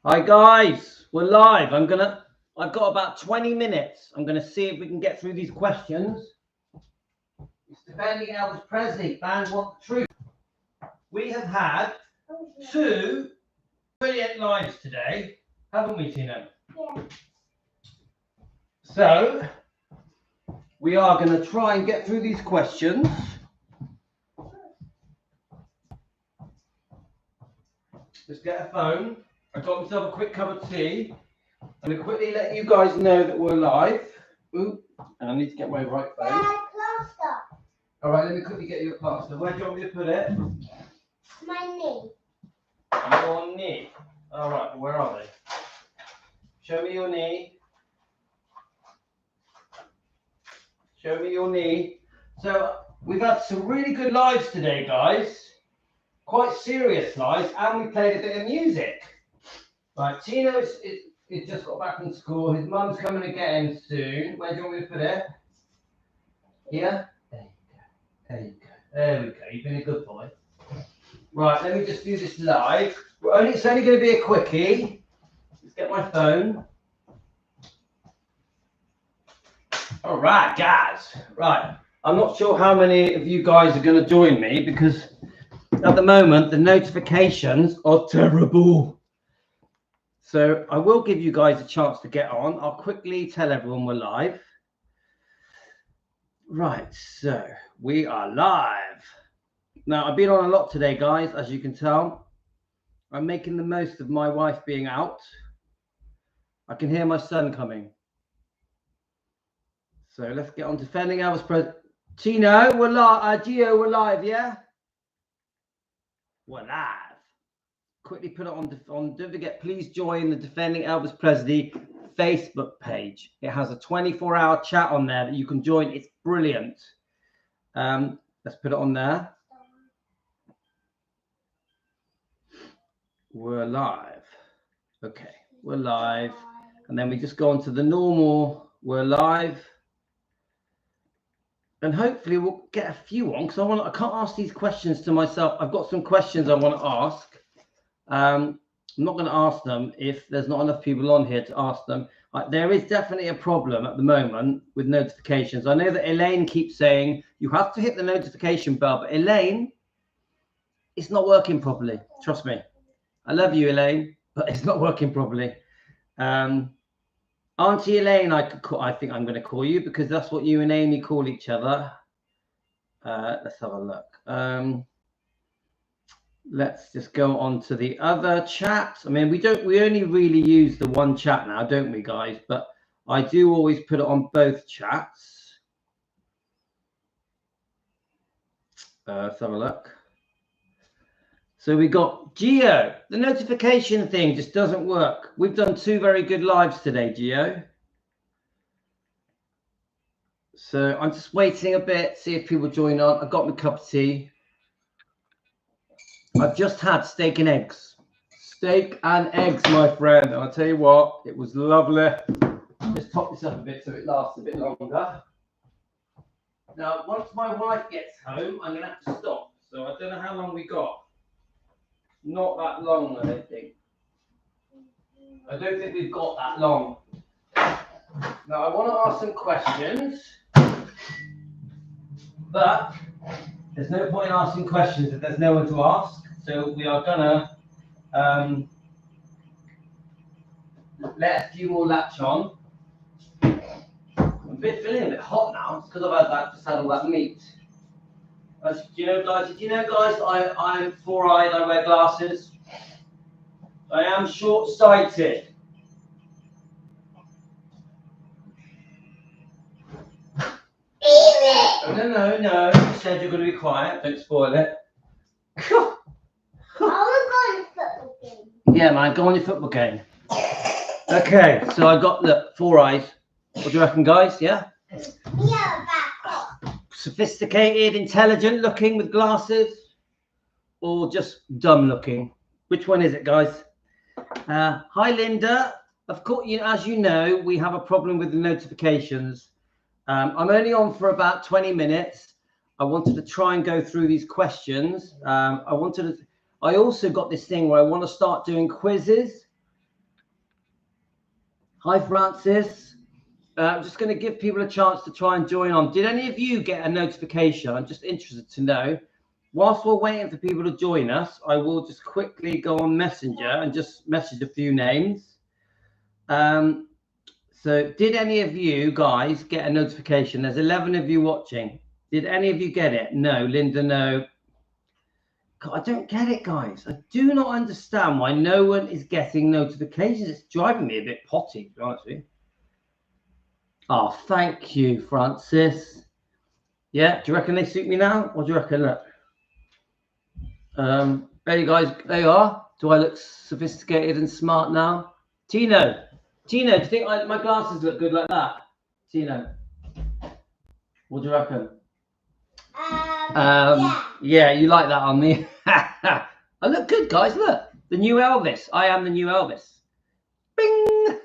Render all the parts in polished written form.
Hi guys, we're live. I've got about 20 minutes. I'm gonna see if we can get through these questions. It's defending Elvis Presley. Fans want the truth. We have had two brilliant lives today, haven't we, Tina? Yeah. So we are gonna try and get through these questions. Just get a phone. I got myself a quick cup of tea. I'm going to quickly let you guys know that we're live. Ooh, and I need to get my right phone. Plaster. All right, let me quickly get you a plaster. Where do you want me to put it? My knee. Your knee. All right, where are they? Show me your knee. Show me your knee. So we've had some really good lives today, guys. Quite serious lives, and we played a bit of music. Right, Tino's he's just got back from school. His mum's coming to get him soon. Where do you want me to put it? Here? There you go. There you go. There we go. You've been a good boy. Right, let me just do this live. It's only going to be a quickie. Let's get my phone. All right, guys. Right. I'm not sure how many of you guys are going to join me because at the moment the notifications are terrible. So I will give you guys a chance to get on. I'll quickly tell everyone we're live. Right, so we are live. Now, I've been on a lot today, guys, as you can tell. I'm making the most of my wife being out. I can hear my son coming. So let's get on to defending Elvis Presley. Tino, we're live. Gio, we're live, yeah? We're live. Quickly put it on. Don't forget, please join the Defending Elvis Presley Facebook page. It has a 24-hour chat on there that you can join. It's brilliant. Let's put it on there. We're live. Okay, we're live. And then we just go on to the normal, we're live. And hopefully we'll get a few on, because I can't ask these questions to myself. I've got some questions I want to ask. I'm not going to ask them if there's not enough people on here to ask them. There is definitely a problem at the moment with notifications. I know that Elaine keeps saying you have to hit the notification bell, but Elaine, it's not working properly. Trust me. I love you, Elaine, but it's not working properly. Auntie Elaine, I think I'm going to call you because that's what you and Amy call each other. Let's have a look. Let's just go on to the other chat. I mean, we only really use the one chat now, don't we, guys? But I do always put it on both chats. Let's have a look. So we got Gio. The notification thing just doesn't work. We've done two very good lives today, Gio. So I'm just waiting a bit, see if people join on. I've got my cup of tea. I've just had steak and eggs. Steak and eggs, my friend. And I'll tell you what, it was lovely. Let's top this up a bit so it lasts a bit longer. Now, once my wife gets home, I'm going to have to stop. So I don't know how long we got. Not that long, I don't think. I don't think we've got that long. Now, I want to ask some questions. But there's no point in asking questions if there's no one to ask. So we are gonna let a few more latch on. I'm feeling a bit hot now. It's because just had all that meat. Did you know, guys, I'm four-eyed. I wear glasses. I am short-sighted. Oh, no. You said you're going to be quiet. Don't spoil it. I want to go on the football game. Yeah, man, go on your football game. Okay, so I got the four eyes. What do you reckon, guys? Yeah? Yeah, back. Sophisticated, intelligent looking with glasses, or just dumb looking? Which one is it, guys? Hi, Linda. Of course, as you know, we have a problem with the notifications. I'm only on for about 20 minutes. I wanted to try and go through these questions. I also got this thing where I want to start doing quizzes. Hi, Francis. I'm just going to give people a chance to try and join on. Did any of you get a notification? I'm just interested to know. Whilst we're waiting for people to join us, I will just quickly go on Messenger and just message a few names. So did any of you guys get a notification? There's 11 of you watching. Did any of you get it? No, Linda, no. God, I don't get it, guys. I do not understand why no one is getting notifications. It's driving me a bit potty, to be honest with you. Oh, thank you, Francis. Yeah, do you reckon they suit me now? What do you reckon? Look. There you guys, there you are. Do I look sophisticated and smart now? Tino, do you think my glasses look good like that? Tino, what do you reckon? Yeah, you like that on me? I look good, guys. Look, the new Elvis. I am the new Elvis. Bing.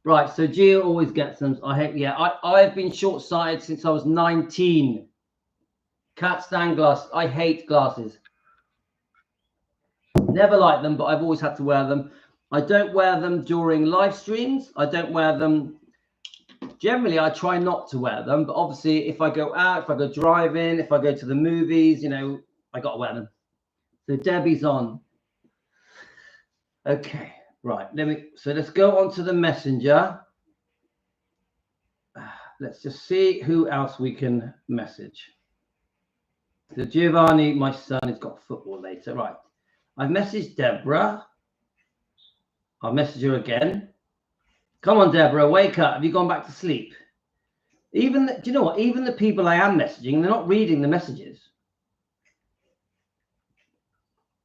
Right. So Gia always gets them. I hate. Yeah, I've been short-sighted since I was 19. Can't stand glasses. I hate glasses. Never liked them, but I've always had to wear them. I don't wear them during live streams. I don't wear them. Generally, I try not to wear them, but obviously, if I go out, if I go driving, if I go to the movies, you know, I got to wear them. So Debbie's on. Okay, right. Let's go on to the messenger. Let's just see who else we can message. So Giovanni, my son, has got football later. Right. I've messaged Deborah. I'll message her again. Come on, Deborah, wake up. Have you gone back to sleep? Do you know what? Even the people I am messaging, they're not reading the messages.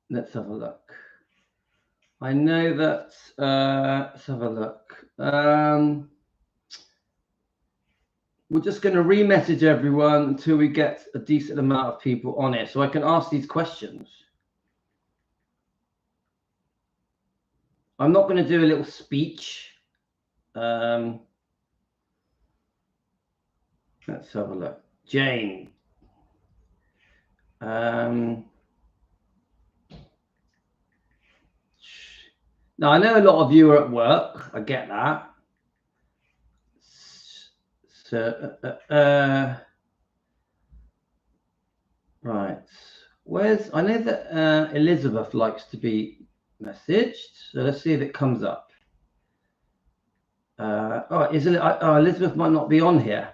Let's have a look. I know that. Let's have a look. We're just going to re-message everyone until we get a decent amount of people on it, so I can ask these questions. I'm not going to do a little speech. Let's have a look. Jane. Now, I know a lot of you are at work. I get that. So, right. I know that Elizabeth likes to be messaged. So let's see if it comes up. Elizabeth might not be on here.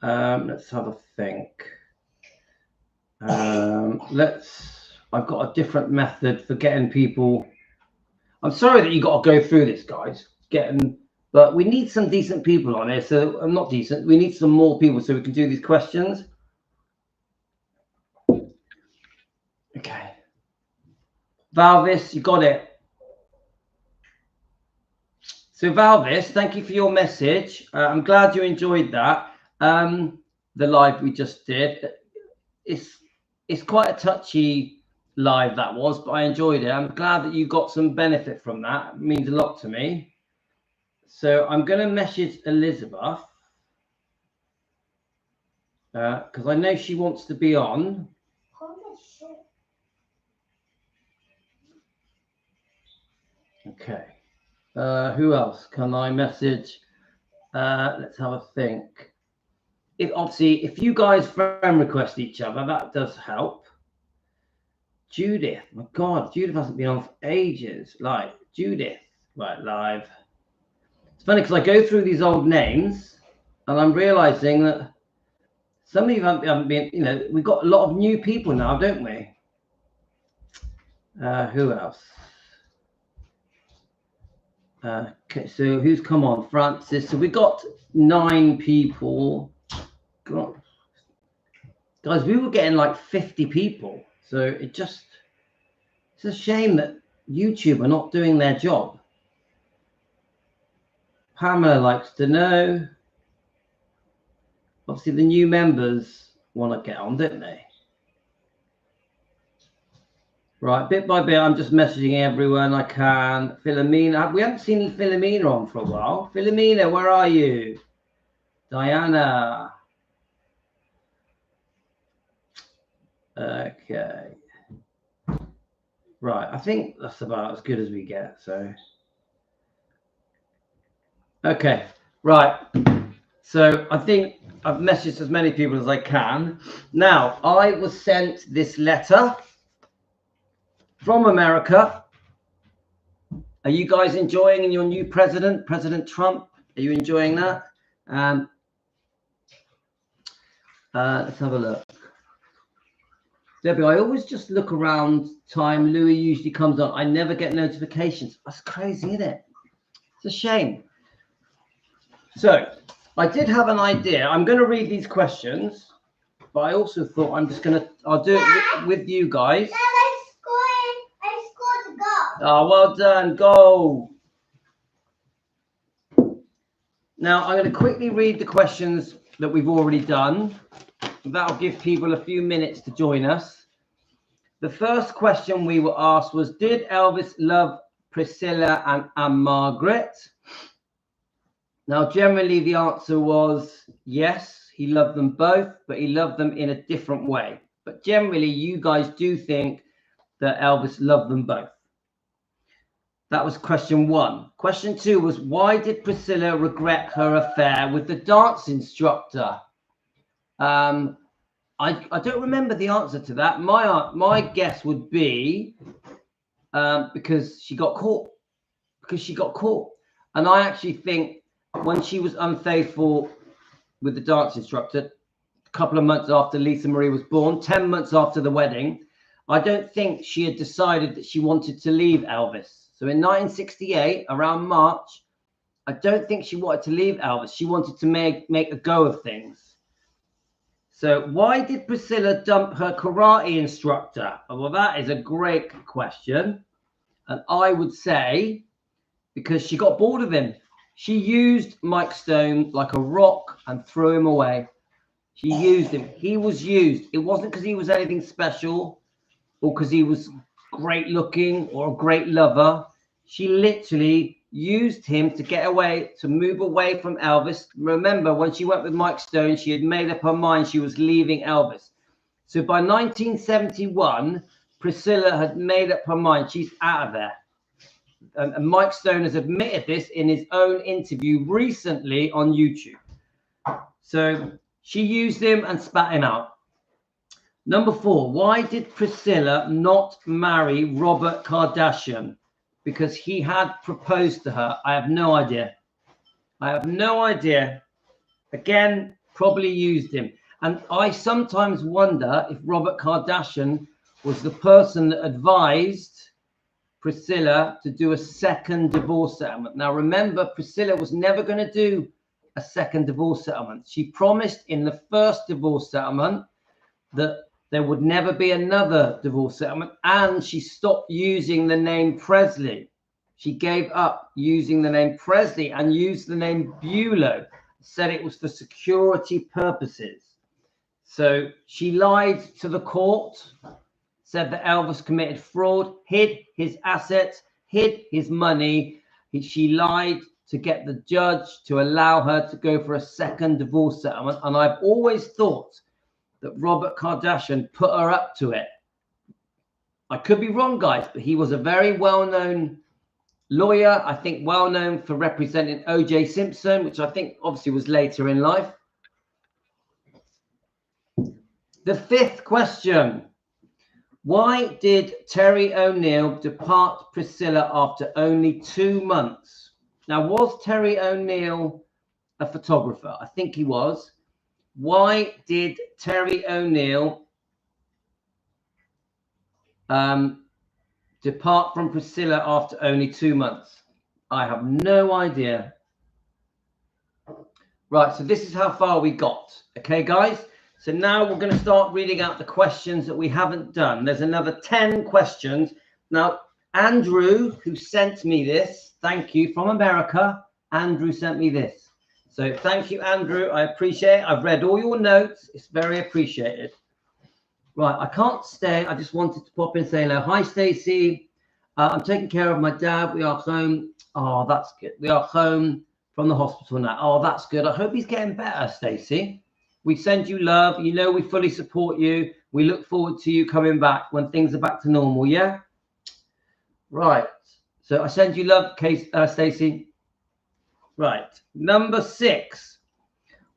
Let's have a think. I've got a different method for getting people. I'm sorry that you got to go through this, guys. But we need some decent people on here. So I'm not decent. We need some more people so we can do these questions. Okay. Valvis, you got it. So Valvis, thank you for your message. I'm glad you enjoyed that. The live we just did. It's quite a touchy live that was, but I enjoyed it. I'm glad that you got some benefit from that. It means a lot to me. So I'm going to message Elizabeth because I know she wants to be on. Okay. Who else can I message? Let's have a think. If you guys friend request each other, that does help. Judith, my God, Judith hasn't been on for ages. Like Judith, right, live. It's funny because I go through these old names and I'm realizing that some of you haven't been, you know, we've got a lot of new people now, don't we? Who else? Okay, so who's come on? Francis. So we got 9 people. God. Guys, we were getting like 50 people. So it's a shame that YouTube are not doing their job. Pamela likes to know. Obviously, the new members want to get on, don't they? Right, bit by bit, I'm just messaging everyone I can. Philomena, we haven't seen Philomena on for a while. Philomena, where are you? Diana. Okay. Right, I think that's about as good as we get. So, okay, right. So I think I've messaged as many people as I can. Now, I was sent this letter from America. Are you guys enjoying your new president, President Trump? Are you enjoying that? Let's have a look. Debbie, I always just look around time. Louis usually comes on. I never get notifications. That's crazy, isn't it? It's a shame. So I did have an idea. I'm going to read these questions, but I also thought I'll do it with you guys. Dad, I scored a goal. Oh, well done. Goal. Now, I'm going to quickly read the questions that we've already done. That'll give people a few minutes to join us. The first question we were asked was, did Elvis love Priscilla and Margaret? Now, generally, the answer was yes, he loved them both, but he loved them in a different way. But generally, you guys do think that Elvis loved them both. That was question one. Question two was, why did Priscilla regret her affair with the dance instructor? I don't remember the answer to that. My guess would be because she got caught. And I actually think when she was unfaithful with the dance instructor, a couple of months after Lisa Marie was born, 10 months after the wedding, I don't think she had decided that she wanted to leave Elvis. So in 1968, around March, I don't think she wanted to leave Elvis. She wanted to make a go of things. So why did Priscilla dump her karate instructor? Well, that is a great question. And I would say because she got bored of him. She used Mike Stone like a rock and threw him away. She used him. He was used. It wasn't because he was anything special or because he was great looking or a great lover. She literally used him to get away, to move away from Elvis. Remember, when she went with Mike Stone, she had made up her mind she was leaving Elvis. So by 1971, Priscilla had made up her mind. She's out of there. And Mike Stone has admitted this in his own interview recently on YouTube. So she used him and spat him out. Number 4, why did Priscilla not marry Robert Kardashian? Because he had proposed to her. I have no idea. Again, probably used him. And I sometimes wonder if Robert Kardashian was the person that advised Priscilla to do a second divorce settlement. Now, remember, Priscilla was never going to do a second divorce settlement. She promised in the first divorce settlement that there would never be another divorce settlement, and she stopped using the name Presley. She gave up using the name Presley and used the name Bulow, said it was for security purposes. So she lied to the court, said that Elvis committed fraud, hid his assets, hid his money. She lied to get the judge to allow her to go for a second divorce settlement. And I've always thought that Robert Kardashian put her up to it. I could be wrong, guys, but he was a very well-known lawyer, I think well-known for representing O.J. Simpson, which I think obviously was later in life. The 5th question. Why did Terry O'Neill depart Priscilla after only 2 months? Now, was Terry O'Neill a photographer? I think he was. Why did Terry O'Neill depart from Priscilla after only 2 months? I have no idea. Right, so this is how far we got. Okay, guys? So now we're going to start reading out the questions that we haven't done. There's another 10 questions. Now, Andrew, who sent me this, thank you, from America, Andrew sent me this. So thank you, Andrew. I appreciate it. I've read all your notes. It's very appreciated. Right, I can't stay. I just wanted to pop in and say hello. Hi, Stacey. I'm taking care of my dad. We are home. Oh, that's good. We are home from the hospital now. Oh, that's good. I hope he's getting better, Stacey. We send you love. You know we fully support you. We look forward to you coming back when things are back to normal, yeah? Right. So I send you love, Stacey. Right. Number 6.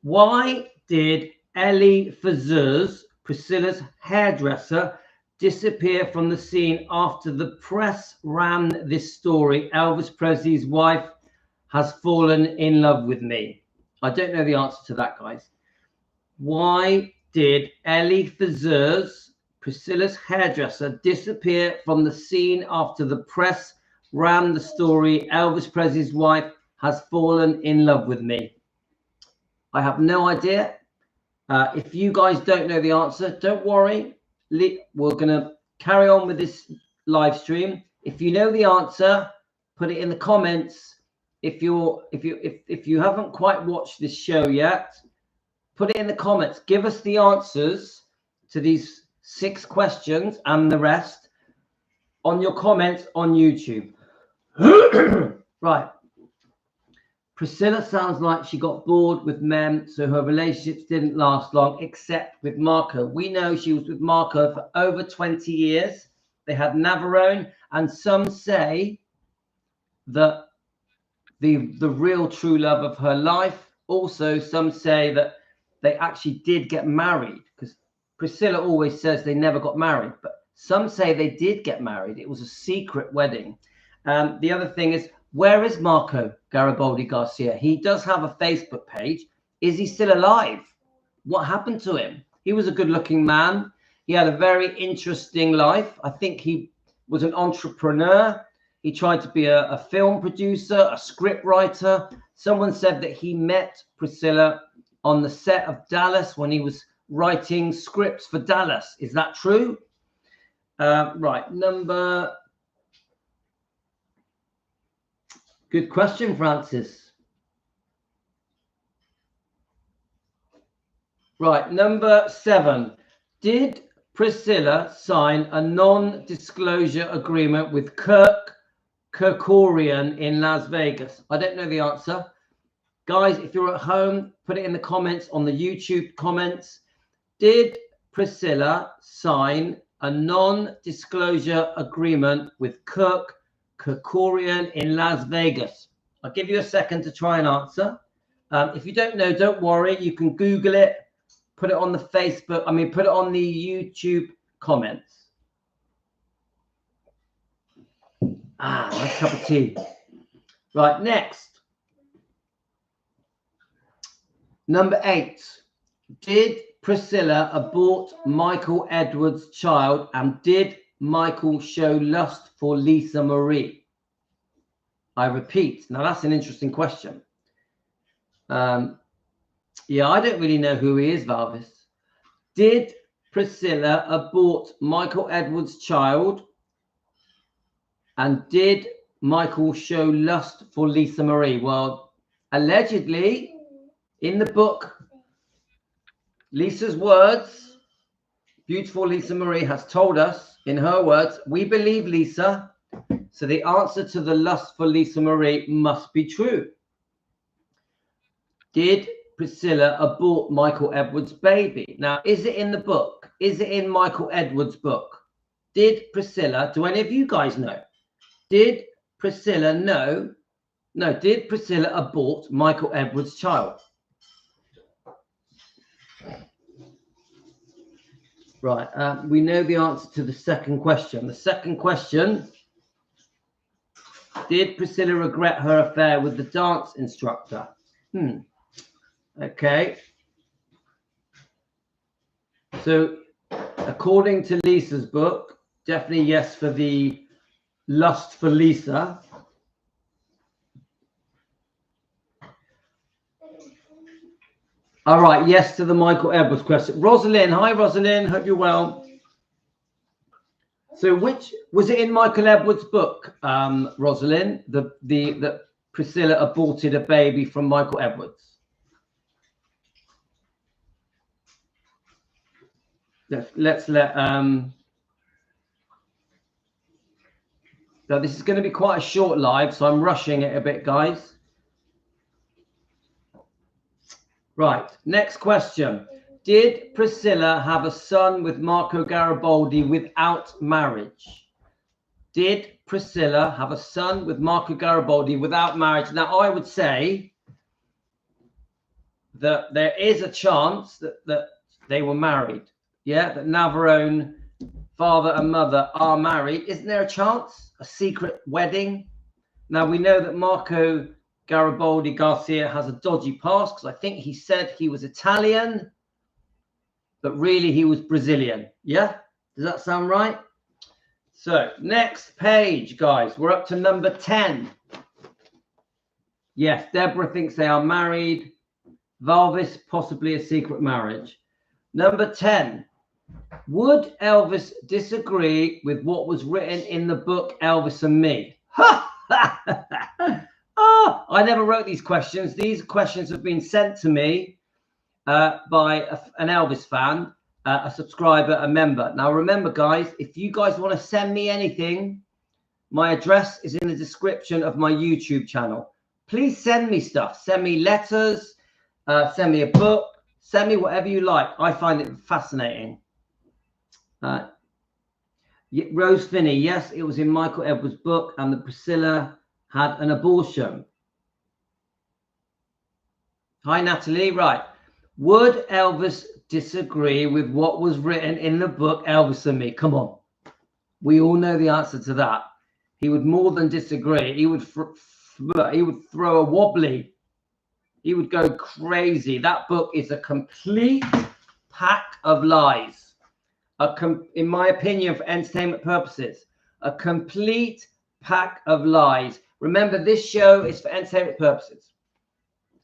Why did Ellie Fazuz, Priscilla's hairdresser, disappear from the scene after the press ran this story? Elvis Presley's wife has fallen in love with me. I don't know the answer to that, guys. Why did Ellie Fazuz, Priscilla's hairdresser, disappear from the scene after the press ran the story? Elvis Presley's wife has fallen in love with me. I have no idea. If you guys don't know the answer, don't worry. We're going to carry on with this live stream. If you know the answer, put it in the comments. If you haven't quite watched this show yet, put it in the comments. Give us the answers to these 6 questions and the rest on your comments on YouTube. Right. Priscilla sounds like she got bored with men, so her relationships didn't last long, except with Marco. We know she was with Marco for over 20 years. They had Navarone, and some say that the real true love of her life. Also, some say that they actually did get married, because Priscilla always says they never got married, but some say they did get married. It was a secret wedding. The other thing is, where is Marco Garibaldi Garcia? He does have a Facebook page. Is he still alive? What happened to him? He was a good-looking man. He had a very interesting life. I think he was an entrepreneur. He tried to be a film producer, a script writer. Someone said that he met Priscilla on the set of Dallas when he was writing scripts for Dallas. Is that true? Right, Good question, Francis. Right, number 7. Did Priscilla sign a non-disclosure agreement with Keough in Las Vegas? I don't know the answer. Guys, if you're at home, put it in the comments on the YouTube comments. Did Priscilla sign a non-disclosure agreement with Keough in Las Vegas? I'll give you a second to try and answer. If you don't know, don't worry. You can Google it, put it on the Facebook. Put it on the YouTube comments. Nice cup of tea. Right, next. Number 8. Did Priscilla abort Michael Edwards' child, and did Michael show lust for Lisa Marie? I repeat. Now, that's an interesting question. Yeah, I don't really know who he is, Valvis. Did Priscilla abort Michael Edwards' child, and did Michael show lust for Lisa Marie? Well, allegedly, in the book, Lisa's words, beautiful Lisa Marie has told us, in her words, we believe Lisa, so the answer to the lust for Lisa Marie must be true. Did Priscilla abort Michael Edwards' baby? Now, is it in the book? Is it in Michael Edwards' book? Did Priscilla, do any of you guys know? Did Priscilla know? No, did Priscilla abort Michael Edwards' child? Right, we know the answer to the second question. The second question, did Priscilla regret her affair with the dance instructor? Okay. So, according to Lisa's book, definitely yes for the lust for Lisa. All right, yes to the Michael Edwards question. Rosalind, hi Rosalind, hope you're well. So which, was it in Michael Edwards' book, Rosalind, that Priscilla aborted a baby from Michael Edwards? Let's let, now this is going to be quite a short live, so I'm rushing it a bit, guys. Right, next question. Did Priscilla have a son with Marco Garibaldi without marriage? Did Priscilla have a son with Marco Garibaldi without marriage? Now, I would say that there is a chance that they were married. Yeah, that Navarone, father and mother, are married. Isn't there a chance? A secret wedding? Now, we know that Marco Garibaldi Garcia has a dodgy past because I think he said he was Italian, but really he was Brazilian. Yeah? Does that sound right? So, next page, guys. We're up to number 10. Yes, Deborah thinks they are married. Valvis, possibly a secret marriage. Number 10. Would Elvis disagree with what was written in the book Elvis and Me? Oh, I never wrote these questions. These questions have been sent to me by an Elvis fan, a subscriber, a member. Now, remember, guys, if you guys want to send me anything, my address is in the description of my YouTube channel. Please send me stuff. Send me letters, send me a book, send me whatever you like. I find it fascinating. Rose Finney, yes, it was in Michael Edwards' book, and the Priscilla had an abortion. Hi, Natalie. Right. Would Elvis disagree with what was written in the book Elvis and Me? Come on. We all know the answer to that. He would more than disagree. He would throw a wobbly. He would go crazy. That book is a complete pack of lies. In my opinion, for entertainment purposes, a complete pack of lies. Remember, this show is for entertainment purposes.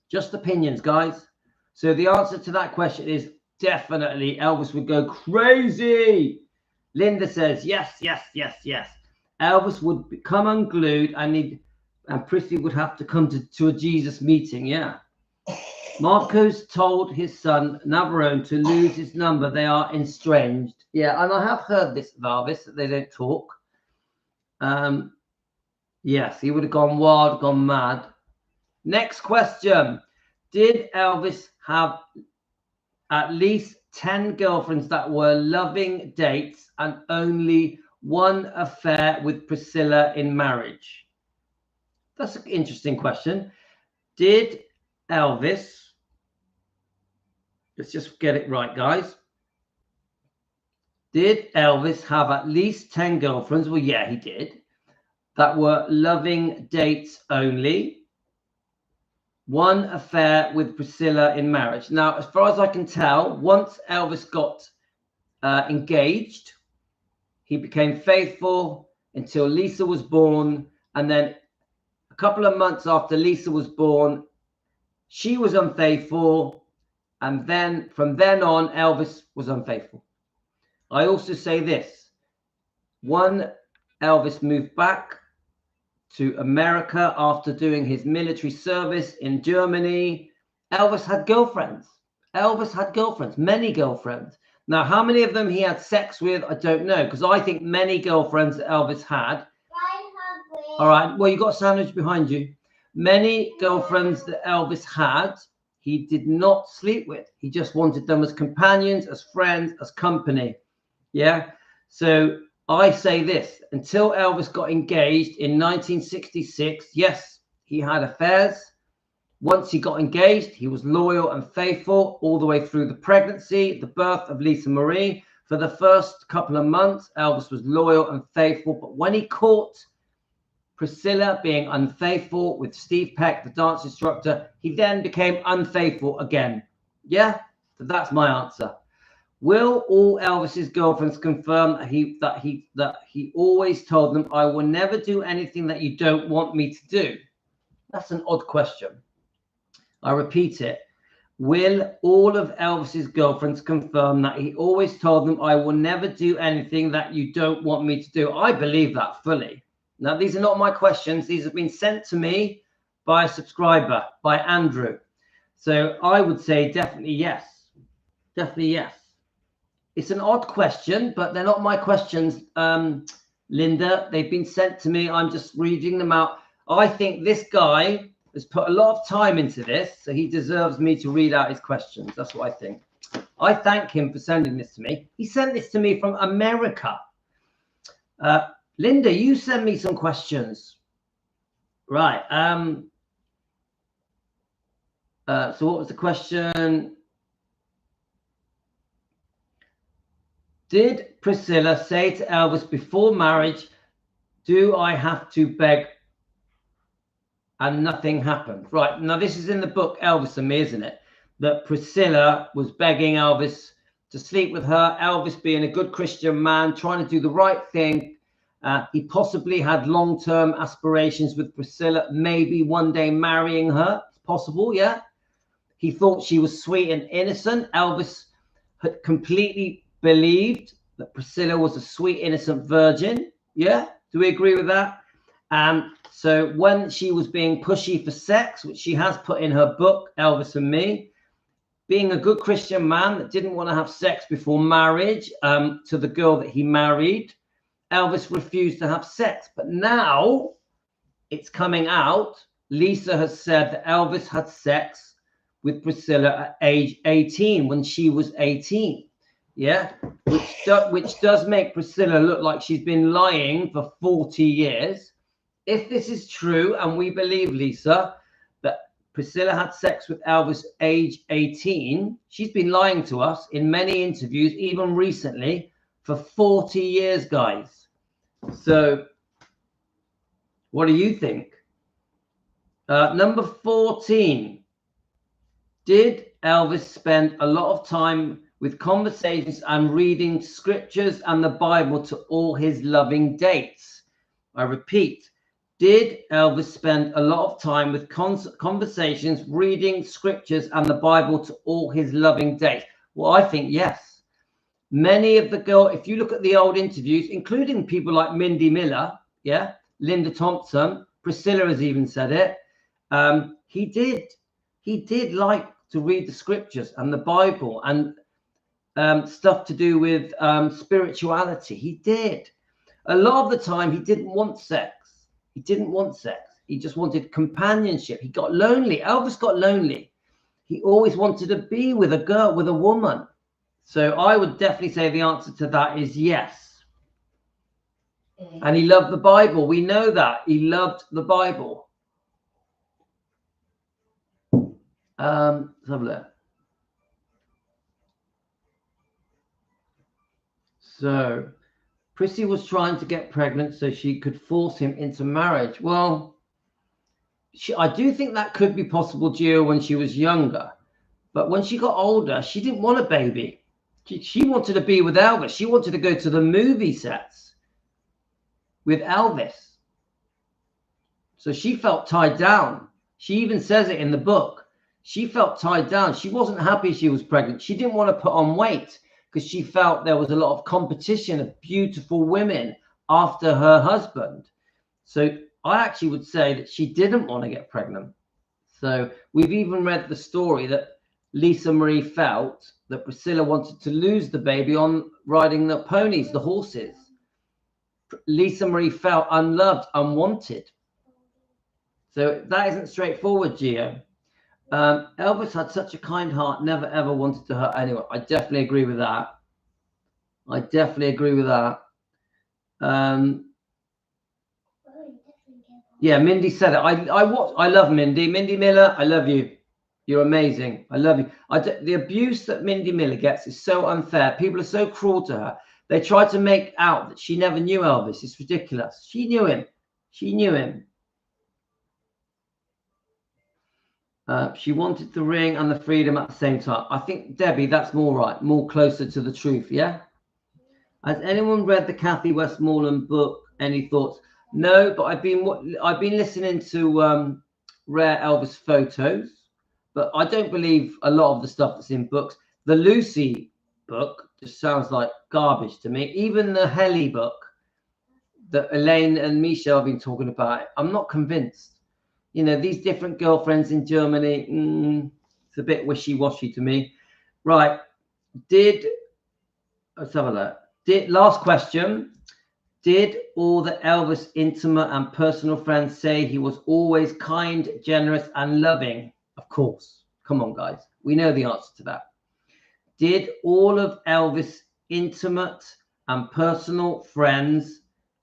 Just opinions, guys. So the answer to that question is definitely Elvis would go crazy. Linda says, yes, yes, yes, yes. Elvis would become unglued and Prissy would have to come to a Jesus meeting. Yeah. Marcos told his son Navarone to lose his number. They are estranged. Yeah, and I have heard this, Valvis, that they don't talk. Yes, he would have gone wild, gone mad. Next question. Did Elvis have at least 10 girlfriends that were loving dates and only one affair with Priscilla in marriage? That's an interesting question. Did Elvis, let's just get it right, guys. Did Elvis have at least 10 girlfriends? Well, yeah, he did. That were loving dates only. One affair with Priscilla in marriage. Now, as far as I can tell, once Elvis got engaged, he became faithful until Lisa was born. And then a couple of months after Lisa was born, she was unfaithful. And then from then on, Elvis was unfaithful. I also say this. When Elvis moved back to America after doing his military service in Germany, Elvis had girlfriends. Elvis had girlfriends, many girlfriends. Now, how many of them he had sex with, I don't know, because I think many girlfriends that Elvis had. All right, well, you got a sandwich behind you. Many girlfriends that Elvis had, he did not sleep with. He just wanted them as companions, as friends, as company. Yeah, so I say this, until Elvis got engaged in 1966, yes, he had affairs. Once he got engaged, he was loyal and faithful all the way through the pregnancy, the birth of Lisa Marie. For the first couple of months, Elvis was loyal and faithful. But when he caught Priscilla being unfaithful with Steve Peck, the dance instructor, he then became unfaithful again. Yeah, so that's my answer. Will all Elvis's girlfriends confirm that he always told them, I will never do anything that you don't want me to do? That's an odd question. I repeat it. Will all of Elvis's girlfriends confirm that he always told them, I will never do anything that you don't want me to do? I believe that fully. Now, these are not my questions. These have been sent to me by a subscriber, by Andrew. So I would say definitely yes. Definitely yes. It's an odd question, but they're not my questions, Linda. They've been sent to me. I'm just reading them out. I think this guy has put a lot of time into this, so he deserves me to read out his questions. That's what I think. I thank him for sending this to me. He sent this to me from America. Linda, you send me some questions. Right. So what was the question? Did Priscilla say to Elvis before marriage, do I have to beg and nothing happened? Right. Now, this is in the book Elvis and Me, isn't it? That Priscilla was begging Elvis to sleep with her. Elvis, being a good Christian man, trying to do the right thing. He possibly had long-term aspirations with Priscilla, maybe one day marrying her. It's possible, yeah? He thought she was sweet and innocent. Elvis had completely believed that Priscilla was a sweet, innocent virgin. Yeah? Do we agree with that? So when she was being pushy for sex, which she has put in her book, Elvis and Me, being a good Christian man that didn't want to have sex before marriage to the girl that he married, Elvis refused to have sex. But now it's coming out. Lisa has said that Elvis had sex with Priscilla at age 18, when she was 18. Yeah, which does make Priscilla look like she's been lying for 40 years. If this is true, and we believe, Lisa, that Priscilla had sex with Elvis age 18, she's been lying to us in many interviews, even recently, for 40 years, guys. So what do you think? Number 14. Did Elvis spend a lot of time with conversations and reading scriptures and the Bible to all his loving dates? I repeat, did Elvis spend a lot of time with conversations, reading scriptures and the Bible to all his loving dates? Well, I think yes. Many of the girls, if you look at the old interviews, including people like Mindy Miller, yeah, Linda Thompson, Priscilla has even said it, he did like to read the scriptures and the Bible and stuff to do with spirituality. He did. A lot of the time, he didn't want sex. He didn't want sex. He just wanted companionship. He got lonely. Elvis got lonely. He always wanted to be with a girl, with a woman. So I would definitely say the answer to that is yes. And he loved the Bible. We know that. He loved the Bible. Let's have a look. So Prissy was trying to get pregnant so she could force him into marriage. Well, I do think that could be possible, Gio, when she was younger. But when she got older, she didn't want a baby. She wanted to be with Elvis. She wanted to go to the movie sets with Elvis. So she felt tied down. She even says it in the book. She felt tied down. She wasn't happy she was pregnant. She didn't want to put on weight because she felt there was a lot of competition of beautiful women after her husband. So I actually would say that she didn't want to get pregnant. So we've even read the story that Lisa Marie felt that Priscilla wanted to lose the baby on riding the ponies, the horses. Lisa Marie felt unloved, unwanted. So that isn't straightforward, Gio. Elvis had such a kind heart, never ever wanted to hurt anyone. I definitely agree with that. I definitely agree with that. Yeah, Mindy said it. I love Mindy. Mindy Miller, I love you. You're amazing. I love you. The abuse that Mindy Miller gets is so unfair. People are so cruel to her. They try to make out that she never knew Elvis. It's ridiculous. She knew him. She knew him. She wanted the ring and the freedom at the same time. I think, Debbie, that's more right, more closer to the truth, yeah? Has anyone read the Kathy Westmoreland book? Any thoughts? No, but I've been listening to Rare Elvis Photos, but I don't believe a lot of the stuff that's in books. The Lucy book just sounds like garbage to me. Even the Helly book that Elaine and Michelle have been talking about, I'm not convinced. You know, these different girlfriends in Germany, it's a bit wishy-washy to me. Right. Let's have a look. Last question. Did all the Elvis intimate and personal friends say he was always kind, generous, and loving? Of course. Come on, guys. We know the answer to that. Did all of Elvis' intimate and personal friends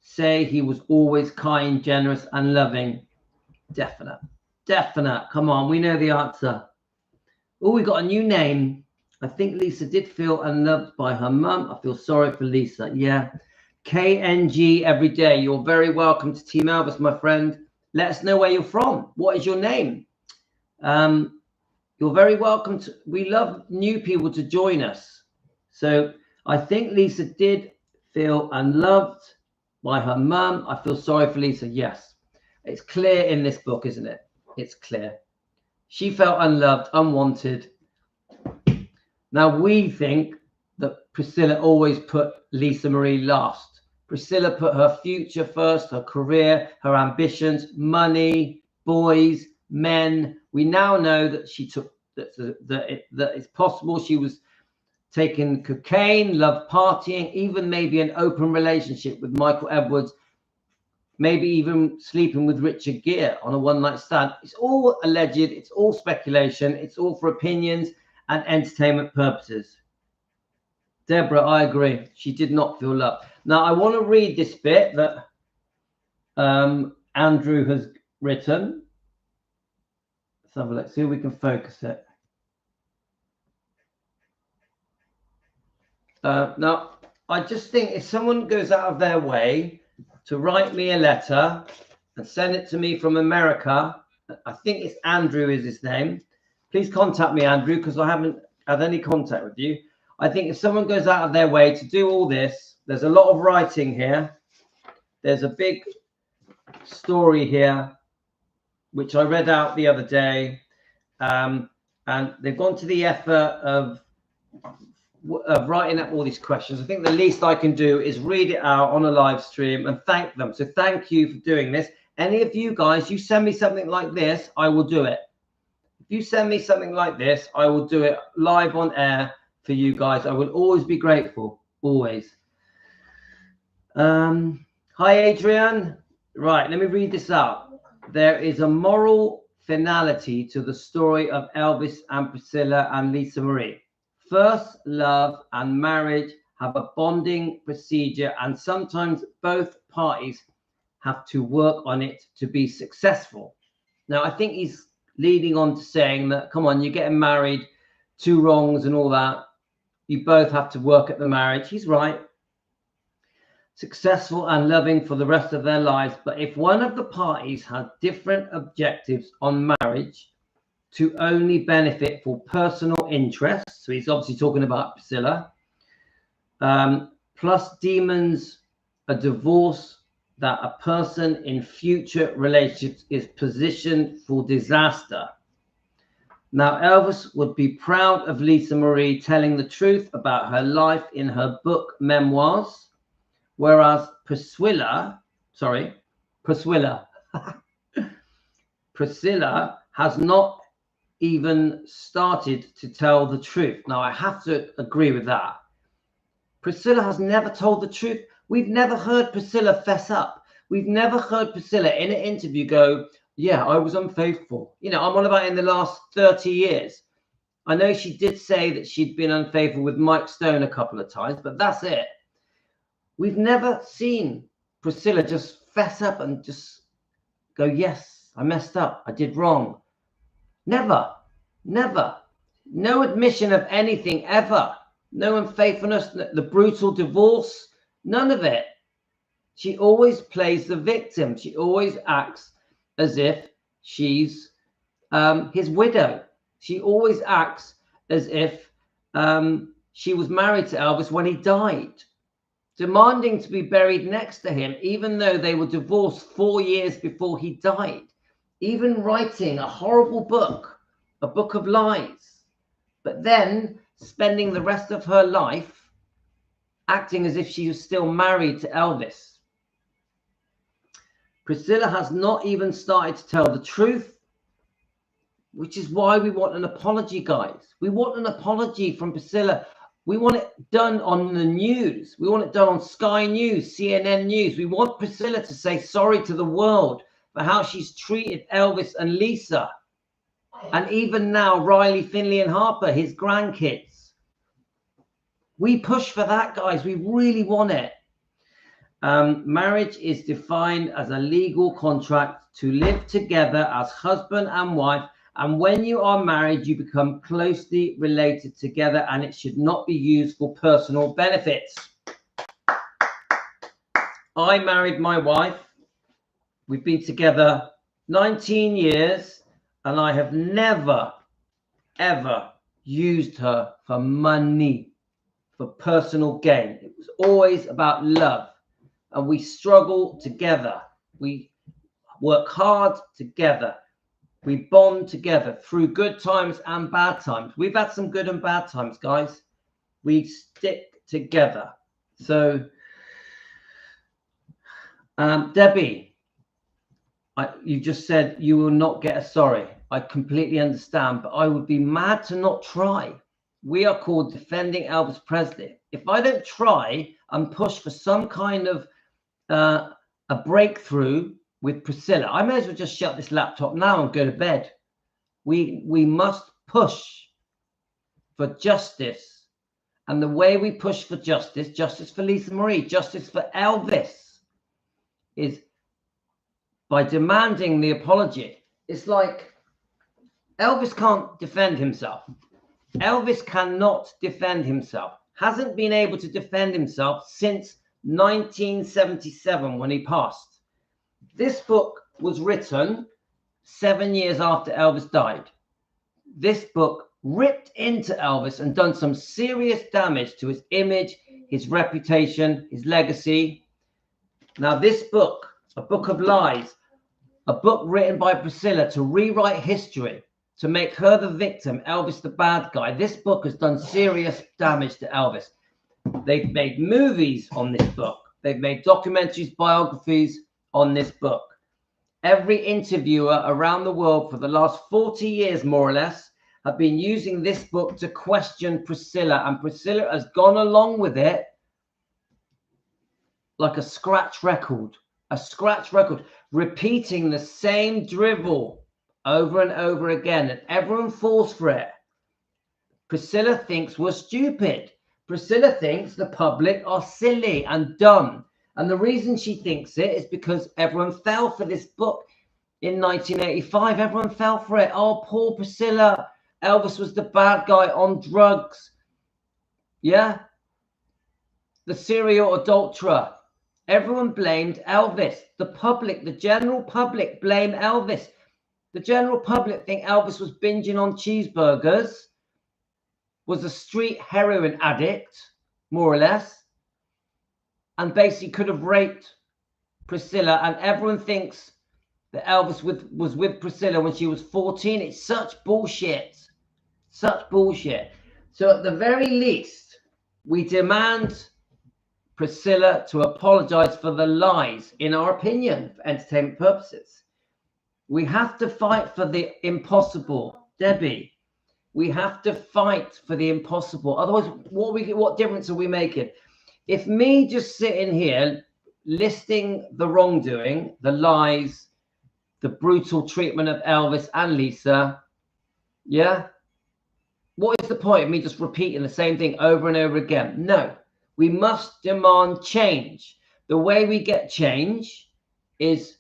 say he was always kind, generous, and loving? Definite. Definite. Come on, we know the answer. Oh, we got a new name. I think Lisa did feel unloved by her mum. I feel sorry for Lisa. Yeah. KNG every day. You're very welcome to Team Elvis, my friend. Let us know where you're from. What is your name? You're very welcome to. We love new people to join us. So I think Lisa did feel unloved by her mum. I feel sorry for Lisa. Yes. It's clear in this book, isn't it? It's clear. She felt unloved, unwanted. Now we think that Priscilla always put Lisa Marie last. Priscilla put her future first, her career, her ambitions, money, boys, men. We now know that she took that it's possible she was taking cocaine, loved partying, even maybe an open relationship with Michael Edwards, maybe even sleeping with Richard Gere on a one-night stand. It's all alleged, it's all speculation, it's all for opinions and entertainment purposes. Deborah, I agree. She did not feel loved. Now, I want to read this bit that Andrew has written. Let's have a look, see if we can focus it. Now, I just think if someone goes out of their way to write me a letter and send it to me from America, I think it's Andrew is his name. Please contact me, Andrew, because I haven't had any contact with you. I think if someone goes out of their way to do all this, there's a lot of writing here. There's a big story here, which I read out the other day. And they've gone to the effort of writing up all these questions. I think the least I can do is read it out on a live stream and thank them. So thank you for doing this. Any of you guys, you send me something like this, I will do it. If you send me something like this, I will do it live on air for you guys. I will always be grateful, always. Hi, Adrian. Right, let me read this out. There is a moral finality to the story of Elvis and Priscilla and Lisa Marie. First love and marriage have a bonding procedure, and sometimes both parties have to work on it to be successful. Now, I think he's leading on to saying that, come on, you're getting married, two wrongs and all that. You both have to work at the marriage. He's right. Successful and loving for the rest of their lives. But if one of the parties had different objectives on marriage to only benefit for personal interests, so he's obviously talking about Priscilla, plus demons, a divorce, that a person in future relationships is positioned for disaster. Now, Elvis would be proud of Lisa Marie telling the truth about her life in her book, Memoirs, whereas Priscilla has not even started to tell the truth. Now, I have to agree with that. Priscilla has never told the truth. We've never heard Priscilla fess up. We've never heard Priscilla in an interview go, yeah, I was unfaithful. You know, I'm on about in the last 30 years. I know she did say that she'd been unfaithful with Mike Stone a couple of times, but that's it. We've never seen Priscilla just fess up and just go, yes, I messed up. I did wrong. Never, never. No admission of anything ever. No unfaithfulness, the brutal divorce, none of it. She always plays the victim. She always acts as if she's his widow. She always acts as if she was married to Elvis when he died, demanding to be buried next to him, even though they were divorced 4 years before he died, even writing a horrible book, a book of lies, but then spending the rest of her life acting as if she was still married to Elvis. Priscilla has not even started to tell the truth, which is why we want an apology, guys. We want an apology from Priscilla. We want it done on the news. We want it done on Sky News, CNN News. We want Priscilla to say sorry to the world for how she's treated Elvis and Lisa. And even now, Riley, Finley and Harper, his grandkids. We push for that, guys. We really want it. Marriage is defined as a legal contract to live together as husband and wife. And when you are married, you become closely related together, and it should not be used for personal benefits. I married my wife. We've been together 19 years, and I have never, ever used her for money, for personal gain. It was always about love, and we struggle together. We work hard together. We bond together through good times and bad times. We've had some good and bad times, guys. We stick together. So, Debbie, you just said you will not get a sorry. I completely understand, but I would be mad to not try. We are called Defending Elvis Presley. If I don't try and push for some kind of a breakthrough with Priscilla, I may as well just shut this laptop now and go to bed. We must push for justice. And the way we push for justice, justice for Lisa Marie, justice for Elvis, is by demanding the apology. It's like Elvis can't defend himself. Elvis cannot defend himself. Hasn't been able to defend himself since 1977 when he passed. This book was written 7 years after Elvis died. This book ripped into Elvis and done some serious damage to his image, his reputation, his legacy. Now this book, A Book of Lies, a book written by Priscilla to rewrite history, to make her the victim, Elvis the bad guy. This book has done serious damage to Elvis. They've made movies on this book. They've made documentaries, biographies on this book. Every interviewer around the world for the last 40 years, more or less, have been using this book to question Priscilla, and Priscilla has gone along with it like a scratch record, repeating the same drivel over and over again, and everyone falls for it. Priscilla thinks we're stupid. Priscilla thinks the public are silly and dumb. And the reason she thinks it is because everyone fell for this book in 1985. Everyone fell for it. Oh, poor Priscilla. Elvis was the bad guy on drugs. Yeah. The serial adulterer. Everyone blamed Elvis. The public, the general public, blame Elvis. The general public think Elvis was binging on cheeseburgers, was a street heroin addict, more or less, and basically could have raped Priscilla. And everyone thinks that Elvis was with Priscilla when she was 14. It's such bullshit. Such bullshit. So at the very least, we demand Priscilla to apologize for the lies, in our opinion, for entertainment purposes. We have to fight for the impossible, Debbie. We have to fight for the impossible. Otherwise, what difference are we making? If me just sitting here listing the wrongdoing, the lies, the brutal treatment of Elvis and Lisa, yeah, what is the point of me just repeating the same thing over and over again? No, we must demand change. The way we get change is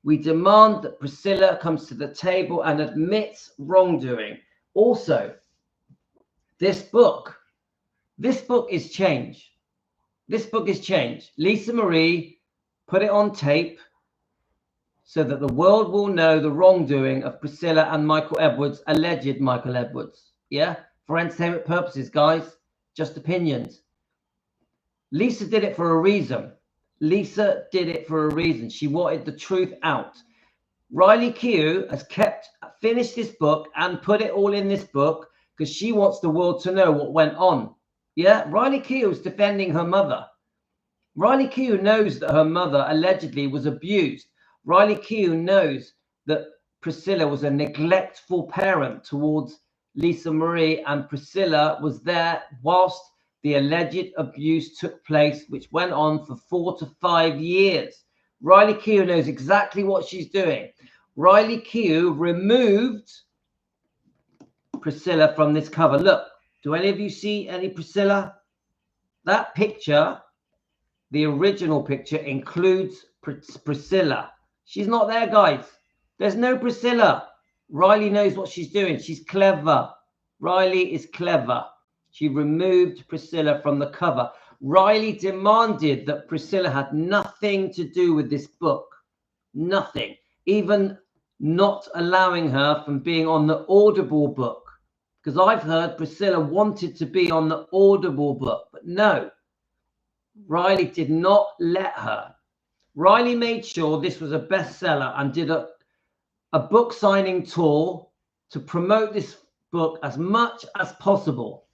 we demand that Priscilla comes to the table and admits wrongdoing. Also, this book is change. This book is change. Lisa Marie put it on tape so that the world will know the wrongdoing of Priscilla and Michael Edwards, alleged Michael Edwards. Yeah, for entertainment purposes, guys, just opinions. Lisa did it for a reason. Lisa did it for a reason. She wanted the truth out. Riley Keough has finished this book and put it all in this book because she wants the world to know what went on. Yeah, Riley Keough is defending her mother. Riley Keough knows that her mother allegedly was abused. Riley Keough knows that Priscilla was a neglectful parent towards Lisa Marie, and Priscilla was there whilst the alleged abuse took place, which went on for 4 to 5 years. Riley Keough knows exactly what she's doing. Riley Keough removed Priscilla from this cover. Look, do any of you see any Priscilla? That picture the original picture includes Priscilla. She's not there, guys. There's no Priscilla. Riley knows what she's doing. She's clever. Riley is clever. She removed Priscilla from the cover. Riley demanded that Priscilla had nothing to do with this book. Nothing. Even not allowing her from being on the Audible book. Because I've heard Priscilla wanted to be on the Audible book. But no. Riley did not let her. Riley made sure this was a bestseller and did a book signing tour to promote this book as much as possible.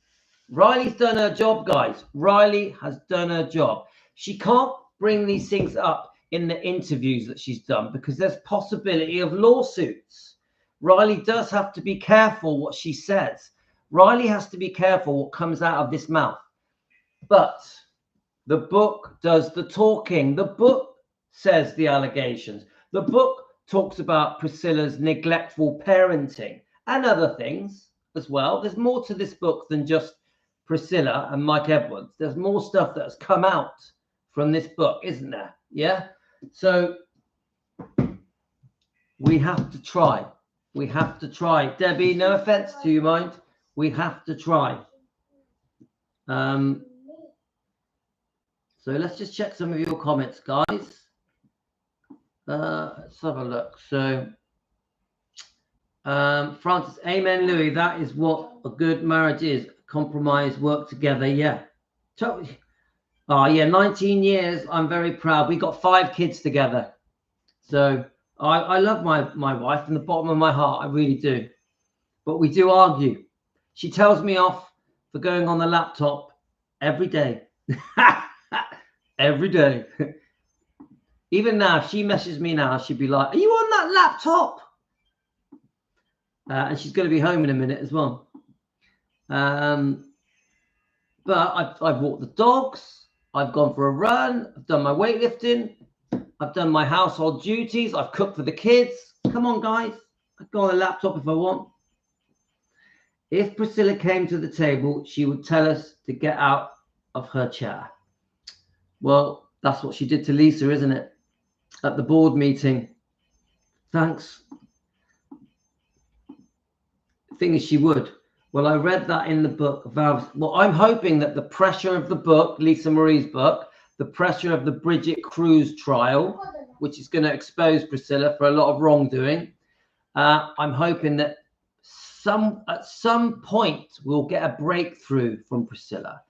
Riley's done her job, guys. Riley has done her job. She can't bring these things up in the interviews that she's done because there's possibility of lawsuits. Riley does have to be careful what she says. Riley has to be careful what comes out of this mouth. But the book does the talking. The book says the allegations. The book talks about Priscilla's neglectful parenting and other things as well. There's more to this book than just Priscilla and Mike Edwards. There's more stuff that has come out from this book, isn't there? Yeah. So we have to try. We have to try. Debbie, no offense to you, mind. We have to try. So let's just check some of your comments, guys. Let's have a look. So Francis, amen, Louis. That is what a good marriage is. Compromise, work together. Yeah. Totally. Oh, yeah. 19 years. I'm very proud. We got 5 kids together. So I love my wife from the bottom of my heart. I really do. But we do argue. She tells me off for going on the laptop every day. Every day. Even now, if she messages me now, she'd be like, are you on that laptop? And she's going to be home in a minute as well. But I've walked the dogs. I've gone for a run. I've done my weightlifting. I've done my household duties. I've cooked for the kids. Come on, guys. I go on the laptop if I want. If Priscilla came to the table, she would tell us to get out of her chair. Well, that's what she did to Lisa, isn't it? At the board meeting. Thanks. The thing is, she would. Well, I read that in the book. Well, I'm hoping that the pressure of the book, Lisa Marie's book, the pressure of the Bridget Cruz trial, which is going to expose Priscilla for a lot of wrongdoing, I'm hoping that at some point we'll get a breakthrough from Priscilla.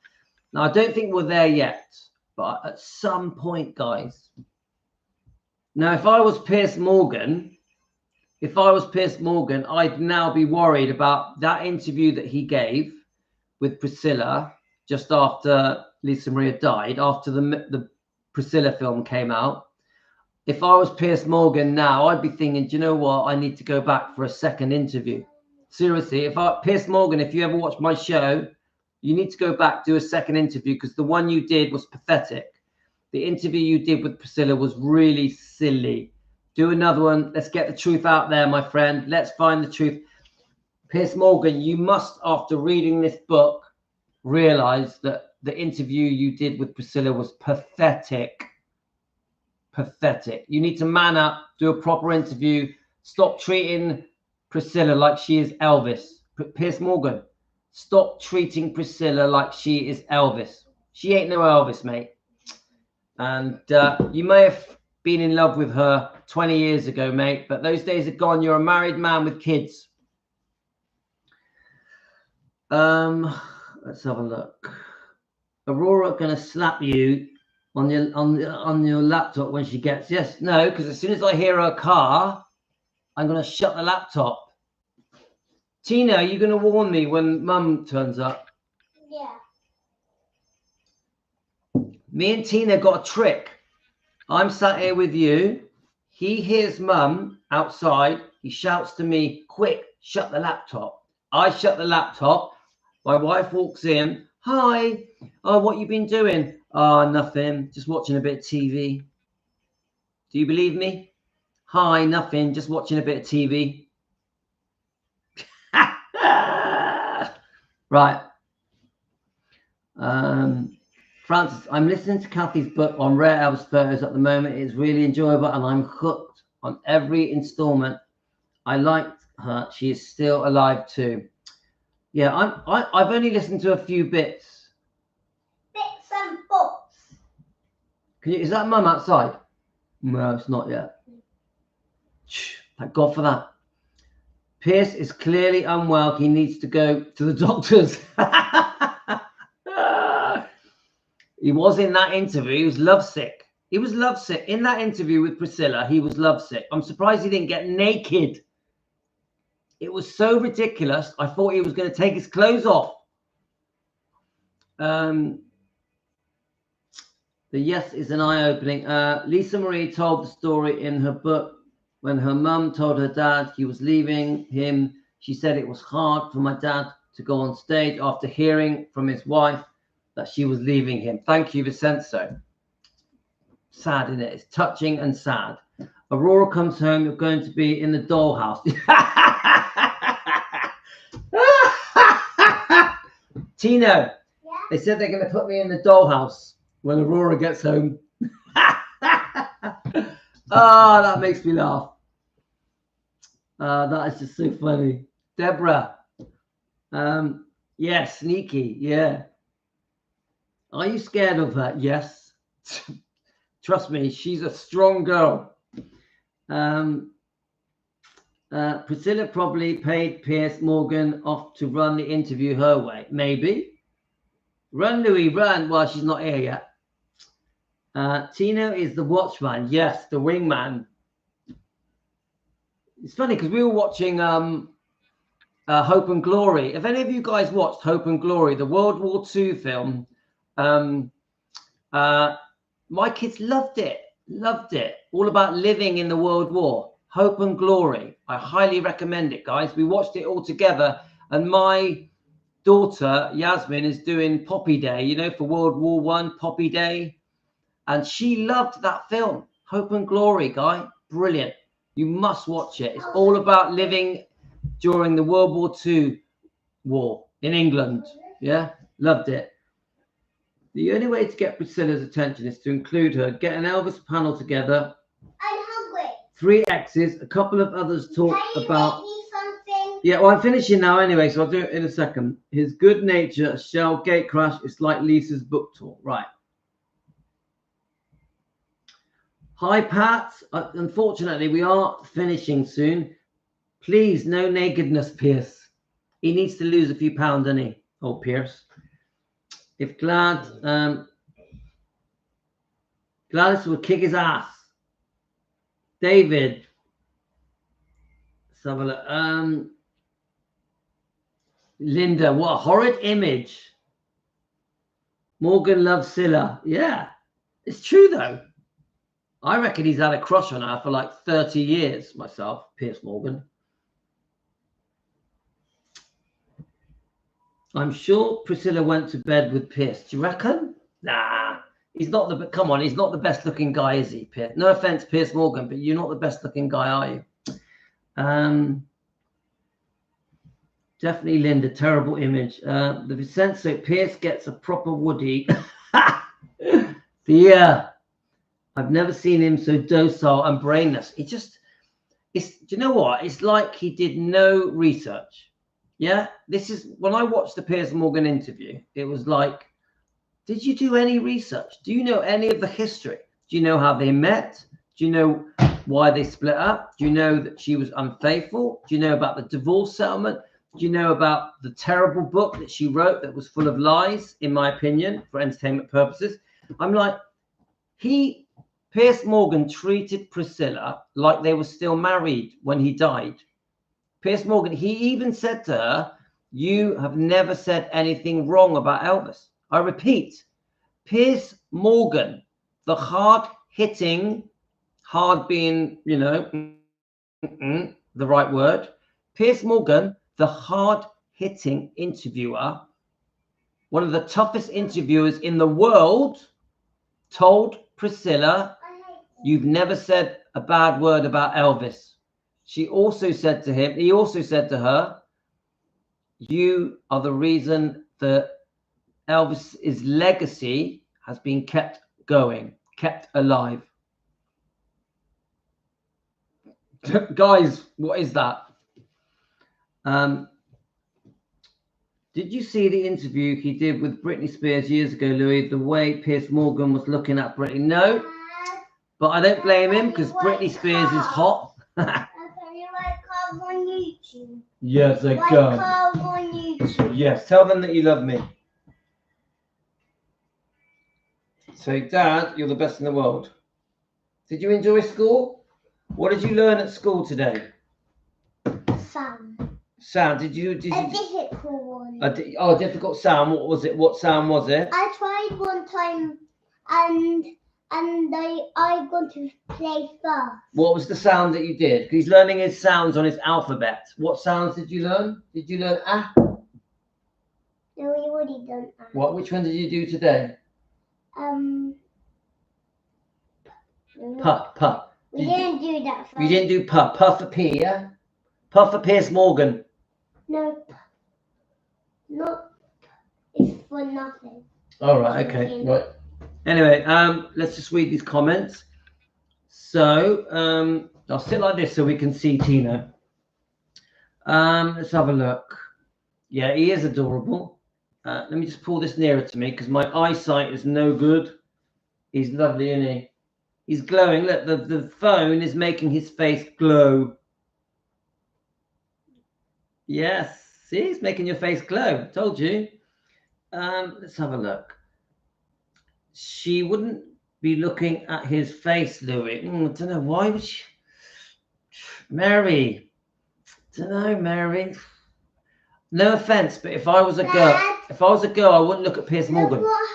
Now, I don't think we're there yet, but at some point, guys. Now, if I was Piers Morgan, I'd now be worried about that interview that he gave with Priscilla just after Lisa Maria died, after the Priscilla film came out. If I was Piers Morgan now, I'd be thinking, do you know what? I need to go back for a second interview. Seriously, Piers Morgan, if you ever watch my show, you need to go back, do a second interview, because the one you did was pathetic. The interview you did with Priscilla was really silly. Do another one. Let's get the truth out there, my friend. Let's find the truth. Piers Morgan, you must, after reading this book, realize that the interview you did with Priscilla was pathetic. Pathetic. You need to man up, do a proper interview. Stop treating Priscilla like she is Elvis. Piers Morgan, stop treating Priscilla like she is Elvis. She ain't no Elvis, mate. And you may have been in love with her 20 years ago, mate, but those days are gone. You're a married man with kids. Let's have a look. Aurora gonna slap you on your laptop when she gets. Yes, no, because as soon as I hear her car, I'm gonna shut the laptop. Tina, are you gonna warn me when Mum turns up? Yeah. Me and Tina got a trick. I'm sat here with you. He hears Mum outside. He shouts to me, quick, shut the laptop. I shut the laptop. My wife walks in. Hi. Oh, what you been doing? Oh, nothing. Just watching a bit of TV. Do you believe me? Hi, nothing. Just watching a bit of TV. Right. Francis, I'm listening to Kathy's book on rare Elvis photos at the moment. It's really enjoyable and I'm hooked on every installment. I liked her. She is still alive too. Yeah, I've only listened to a few bits. Bits and bobs. Is that Mum outside? No, it's not yet. Thank God for that. Pierce is clearly unwell. He needs to go to the doctors. He was in that interview. He was lovesick. He was lovesick. In that interview with Priscilla, he was lovesick. I'm surprised he didn't get naked. It was so ridiculous. I thought he was going to take his clothes off. The yes is an eye-opening. Lisa Marie told the story in her book when her mum told her dad he was leaving him. She said it was hard for my dad to go on stage after hearing from his wife that she was leaving him. Thank you, Vincenzo. Sad, isn't it? It's touching and sad. Aurora comes home. You're going to be in the dollhouse. Tino, Yeah. they said they're going to put me in the dollhouse when Aurora gets home. Oh, that makes me laugh. That is just so funny. Deborah. Yeah, sneaky. Yeah. Are you scared of her? Yes. Trust me, she's a strong girl. Priscilla probably paid Piers Morgan off to run the interview her way. Maybe. Run, Louis, run. Well, she's not here yet. Tino is the watchman. Yes, the wingman. It's funny because we were watching Hope and Glory. If any of you guys watched Hope and Glory, the World War II film, my kids loved it. Loved it. All about living in the World War. Hope and Glory. I highly recommend it, guys. We watched it all together. And my daughter, Yasmin, is doing Poppy Day, you know, for World War I, Poppy Day. And she loved that film. Hope and Glory, guy. Brilliant. You must watch it. It's all about living during the World War II war in England. Yeah, loved it. The only way to get Priscilla's attention is to include her, get an Elvis panel together. I'm hungry. 3 X's, a couple of others talk Can you about. make me something? Yeah, well, I'm finishing now anyway, so I'll do it in a second. His good nature, shell gate crash. It's like Lisa's book tour. Right. Hi, Pat. Unfortunately, we are finishing soon. Please, no nakedness, Pierce. He needs to lose a few pounds, doesn't he? Oh, Pierce. If Gladys would kick his ass. David. Let's have a look. Linda, what a horrid image. Morgan loves Scylla. Yeah, it's true, though. I reckon he's had a crush on her for like 30 years, myself, Piers Morgan. I'm sure Priscilla went to bed with Piers. Do you reckon? Nah, he's not the, come on, he's not the best looking guy, is he, Piers? No offense, Piers Morgan, but you're not the best looking guy, are you? Definitely Linda, terrible image. The Vincenzo, Piers gets a proper Woody. Yeah. I've never seen him so docile and brainless. Do you know what? It's like he did no research. Yeah, this is when I watched the Piers Morgan interview, it was like, did you do any research? Do you know any of the history? Do you know how they met? Do you know why they split up? Do you know that she was unfaithful? Do you know about the divorce settlement? Do you know about the terrible book that she wrote that was full of lies, in my opinion, for entertainment purposes? I'm like, Piers Morgan treated Priscilla like they were still married when he died. Piers Morgan, he even said to her, you have never said anything wrong about Elvis. I repeat, Piers Morgan, the hard-hitting, hard being, you know, the right word. Piers Morgan, the hard-hitting interviewer, one of the toughest interviewers in the world, told Priscilla, you've never said a bad word about Elvis. She also said to him, he also said to her, you are the reason that Elvis's legacy has been kept going, kept alive. Guys, what is that? Did you see the interview he did with Britney Spears years ago, Louis? The way Piers Morgan was looking at Britney. No, but I don't blame him because Britney Spears is hot. On YouTube. Yes, I Like can. on YouTube. Yes, tell them that you love me. So, Dad, you're the best in the world. Did you enjoy school? What did you learn at school today? Sound. Did you? A difficult one. A difficult sound. What was it? What sound was it? I tried one time, and I got to play first. What was the sound that you did? He's learning his sounds on his alphabet. What sounds did you learn? Did you learn ah? No, we already done that. What? Which one did you do today? Puh. We didn't do that first. You didn't do puh. Puh for P, yeah? Puh for Piers Morgan. No. Not. It's for nothing. All right. Okay. Right. Anyway, let's just read these comments. So, I'll sit like this so we can see Tino. Let's have a look. Yeah, he is adorable. Let me just pull this nearer to me because my eyesight is no good. He's lovely, isn't he? He's glowing. Look, the phone is making his face glow. Yes, see, it's making your face glow. Told you. Let's have a look. She wouldn't be looking at his face, Louis. I don't know. Why would she? Mary. Don't know, Mary. No offense, but if I was a girl, I wouldn't look at Piers Morgan. Look what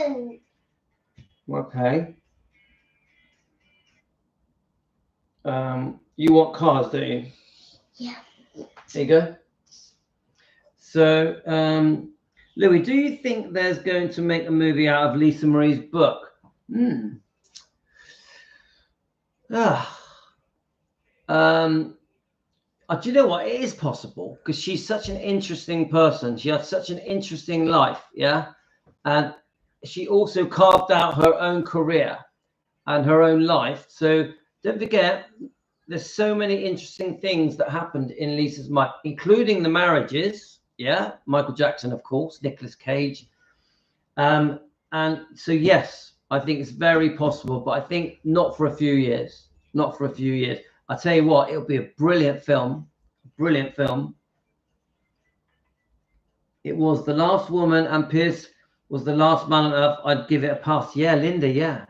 happened. Okay. You want cars, don't you? Yeah. There you go. So, Louis, do you think there's going to make a movie out of Lisa Marie's book? Do you know what? It is possible because she's such an interesting person. She has such an interesting life, yeah? And she also carved out her own career and her own life. So don't forget, there's so many interesting things that happened in Lisa's life, including the marriages. Yeah, Michael Jackson, of course, Nicolas Cage. And so, yes, I think it's very possible, but I think not for a few years. Not for a few years. I tell you what, it'll be a brilliant film. Brilliant film. It was The Last Woman and Pierce was the last man on earth. I'd give it a pass. Yeah, Linda, yeah.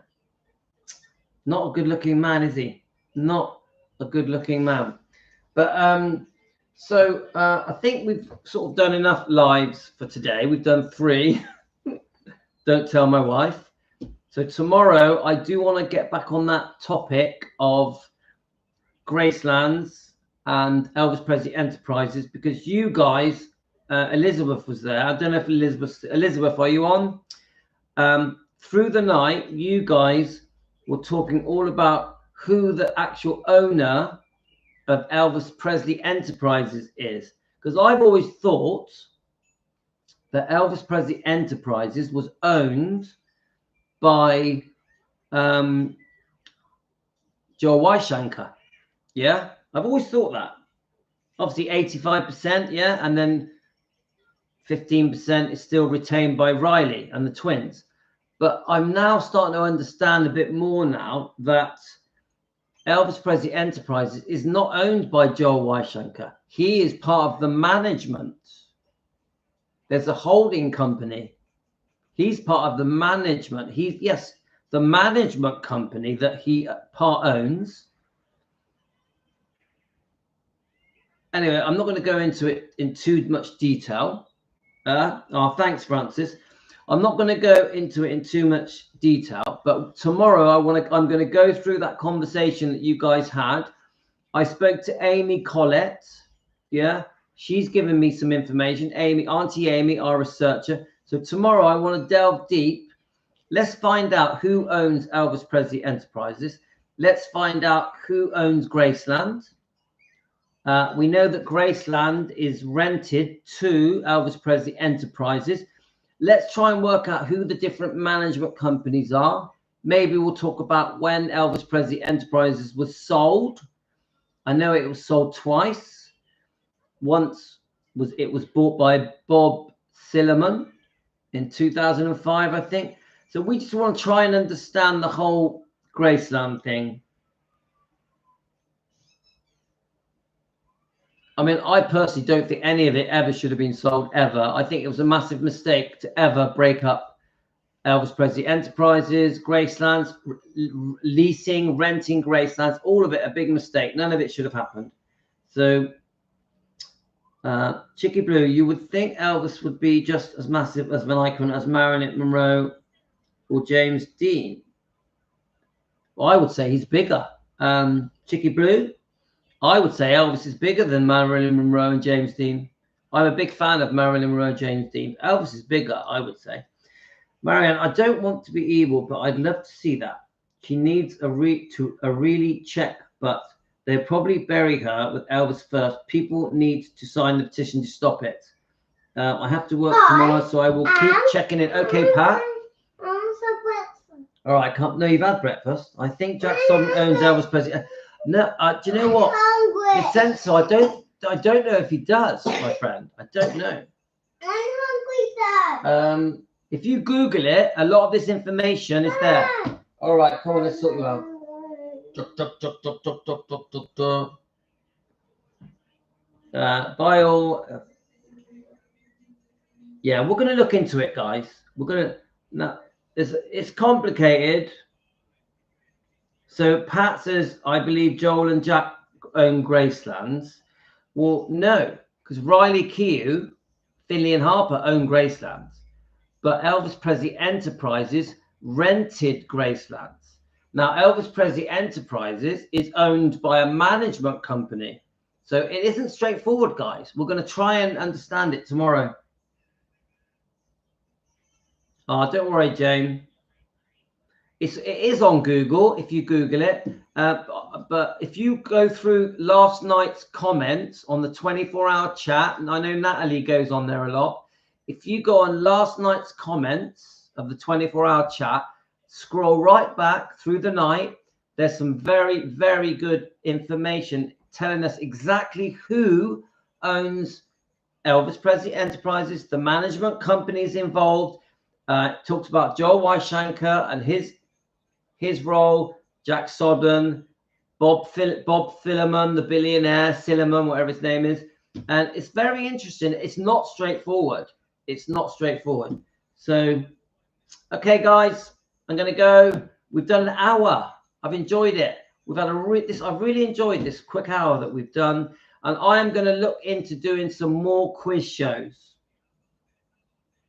Not a good-looking man, is he? Not a good-looking man. But so I think we've sort of done enough lives for today. We've done 3. Don't tell my wife. So tomorrow I do want to get back on that topic of Gracelands and Elvis Presley Enterprises because you guys, Elizabeth was there. I don't know if Elizabeth, are you on? Through the night, you guys were talking all about who the actual owner of Elvis Presley Enterprises is. Because I've always thought that Elvis Presley Enterprises was owned by Joe Weishanker. Yeah, I've always thought that. Obviously 85%, yeah, and then 15% is still retained by Riley and the twins. But I'm now starting to understand a bit more now that Elvis Presley Enterprises is not owned by Joel Weishanker. He is part of the management. There's a holding company. He's part of the management. Yes, the management company that he part owns. Anyway, I'm not going to go into it in too much detail. Thanks, Francis. I'm not going to go into it in too much detail, but tomorrow I'm going to go through that conversation that you guys had. I spoke to Amy Collette. Yeah, she's given me some information. Auntie Amy, our researcher. So tomorrow I want to delve deep. Let's find out who owns Elvis Presley Enterprises. Let's find out who owns Graceland. We know that Graceland is rented to Elvis Presley Enterprises. Let's try and work out who the different management companies are. Maybe we'll talk about when Elvis Presley Enterprises was sold. I know it was sold twice. Once it was bought by Bob Silliman in 2005, I think. So we just want to try and understand the whole Graceland thing. I mean, I personally don't think any of it ever should have been sold, ever. I think it was a massive mistake to ever break up Elvis Presley Enterprises, Gracelands, leasing, renting Gracelands, all of it a big mistake. None of it should have happened. So, Chicky Blue, you would think Elvis would be just as massive as an icon as Marilyn Monroe or James Dean. Well, I would say he's bigger. Chicky Blue, I would say Elvis is bigger than Marilyn Monroe and James Dean. I'm a big fan of Marilyn Monroe and James Dean. Elvis is bigger, I would say. Marianne, I don't want to be evil, but I'd love to see that. She needs a really check, but they'll probably bury her with Elvis first. People need to sign the petition to stop it. I have to work tomorrow, so I will keep checking it. Okay, Pat? All right, no, you've had breakfast. I think Jack Sovereign owns Elvis Presley. No, do you know what? The sense, I don't know if he does, my friend. I don't know. I'm hungry, Dad. If you Google it, a lot of this information is there. All right, come on, let's sort you out. Yeah, we're going to look into it, guys. We're going to. No, it's complicated. So Pat says, I believe Joel and Jack own Gracelands. Well, no, because Riley Keough, Finley and Harper own Gracelands. But Elvis Presley Enterprises rented Gracelands. Now, Elvis Presley Enterprises is owned by a management company. So it isn't straightforward, guys. We're going to try and understand it tomorrow. Oh, don't worry, Jane. It is on Google if you Google it. But if you go through last night's comments on the 24-hour chat, and I know Natalie goes on there a lot. If you go on last night's comments of the 24-hour chat, scroll right back through the night, there's some very, very good information telling us exactly who owns Elvis Presley Enterprises, the management companies involved. Talks about Joel Weishanker and his role, Jack Sodden, Bob Silliman, the billionaire, Silliman, whatever his name is. And it's very interesting. It's not straightforward. It's not straightforward. So, okay, guys, I'm going to go. We've done an hour. I've enjoyed it. We've had I've really enjoyed this quick hour that we've done. And I am going to look into doing some more quiz shows.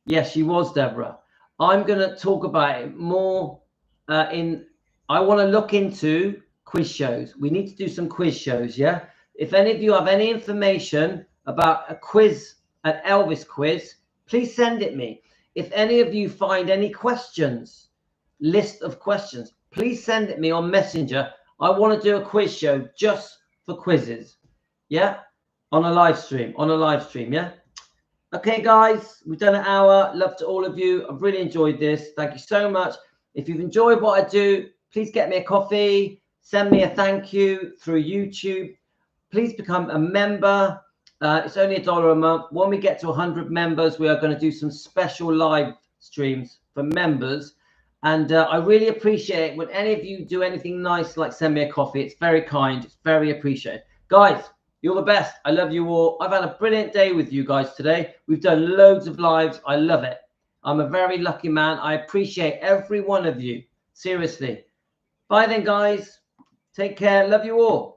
Yes, she was, Deborah. I'm going to talk about it more I want to look into quiz shows. We need to do some quiz shows, yeah? If any of you have any information about a quiz, an Elvis quiz, please send it me. If any of you find any questions, list of questions, please send it me on Messenger. I want to do a quiz show just for quizzes, yeah? On a live stream, yeah? Okay, guys, we've done an hour. Love to all of you. I've really enjoyed this. Thank you so much. If you've enjoyed what I do, please get me a coffee. Send me a thank you through YouTube. Please become a member. It's only $1 a month. When we get to 100 members, we are going to do some special live streams for members. And I really appreciate it when any of you do anything nice, like send me a coffee. It's very kind. It's very appreciated. Guys, you're the best. I love you all. I've had a brilliant day with you guys today. We've done loads of lives. I love it. I'm a very lucky man. I appreciate every one of you. Seriously. Bye then, guys. Take care. Love you all.